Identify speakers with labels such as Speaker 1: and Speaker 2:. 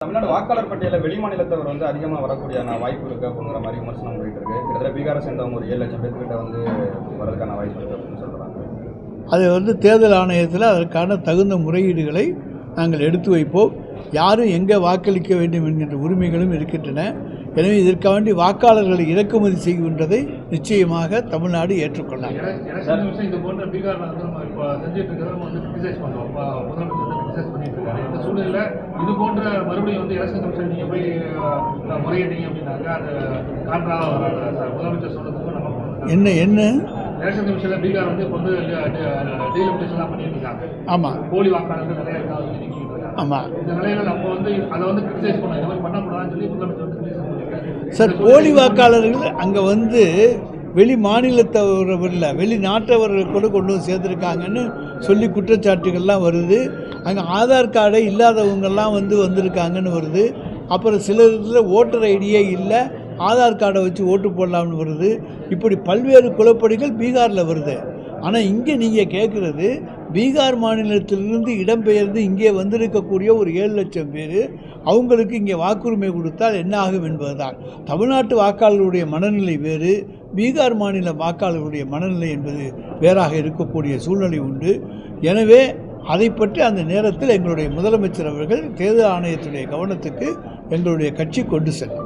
Speaker 1: தமிழ்நாடு வாக்காளர் பட்டியலில் வெளிமாநிலத்தவர் வந்து அதிகமாக வரக்கூடிய வாய்ப்பு இருக்கு அப்படிங்கிற மாதிரி விமர்சனம் போயிட்டு இருக்கு. கிட்டத்தட்ட பீகாரை சேர்ந்தவங்க ஒரு 7 லட்சம் பேர்கிட்ட வந்து வரதுக்கான வாய்ப்பு இருக்கு அப்படின்னு சொல்றாங்க.
Speaker 2: அது வந்து தேர்தல் ஆணையத்தில் அதற்கான தகுந்த முறையீடுகளை நாங்கள் எடுத்து வைப்போம். யாரும் எங்கே வாக்களிக்க வேண்டும் என்கின்ற உரிமைகளும் இருக்கின்றன. எனவே இதற்காண்டி வாக்காளர்களை இறக்குமதி செய்கின்றதை நிச்சயமாக தமிழ்நாடு ஏற்றுக்கொள்ளாது.
Speaker 3: இது போன்ற மறுபடியும் வந்து எலெக்ஷன் கமிஷன் நீங்கள் போய் முறையிட்டீங்க அப்படின்னாக்கா அது கான்ட்ராவாக வராது சார். முதலமைச்சர் சொல்றதுக்கும் நம்ம
Speaker 2: என்ன
Speaker 3: எலெக்ஷன் கமிஷனில் பீகார் வந்து இப்போ வந்து டீலிமிட்டேஷன்லாம் பண்ணிட்டு இருக்காங்க. ஆமாம், போலி வாக்காளர்கள் நிறைய இருக்காங்க.
Speaker 2: ஆமாம்,
Speaker 3: இந்த நிலையில நம்ம வந்து அதை வந்து கிரிட்டிசைஸ் பண்ணோம். இந்த மாதிரி பண்ணக்கூடாதுன்னு சொல்லி முதலமைச்சர் வந்து கிரிட்டிசைஸ் பண்ணியிருக்காரு.
Speaker 2: சார், போலி வாக்காளர்கள் அங்கே வந்து வெளி மாநிலத்தவர் இல்லை, வெளிநாட்டவர்கள் கூட கொண்டு வந்து சேர்த்துருக்காங்கன்னு சொல்லி குற்றச்சாட்டுகள்லாம் வருது. அங்கே ஆதார் கார்டை இல்லாதவங்கெல்லாம் வந்திருக்காங்கன்னு வருது. அப்புறம் சில இதில் ஓட்டர் ஐடியே இல்லை, ஆதார் கார்டை வச்சு ஓட்டு போடலாம்னு வருது. இப்படி பல்வேறு குழப்படிகள் பீகாரில் வருது. ஆனால் இங்கே நீங்கள் கேட்குறது பீகார் மாநிலத்திலிருந்து இடம்பெயர்ந்து இங்கே வந்திருக்கக்கூடிய ஒரு 7 லட்சம் பேர் அவங்களுக்கு இங்கே வாக்குரிமை கொடுத்தால் என்ன ஆகும் என்பதுதான். தமிழ்நாட்டு வாக்காளர்களுடைய மனநிலை வேறு, பீகார் மாநில வாக்காளர்களுடைய மனநிலை என்பது வேறாக இருக்கக்கூடிய சூழ்நிலை உண்டு. எனவே அதை பற்றி அந்த நேரத்தில் எங்களுடைய முதலமைச்சர் அவர்கள் தேர்தல் ஆணையத்துடைய கவனத்துக்கு எங்களுடைய கட்சி கொண்டு செல்லும்.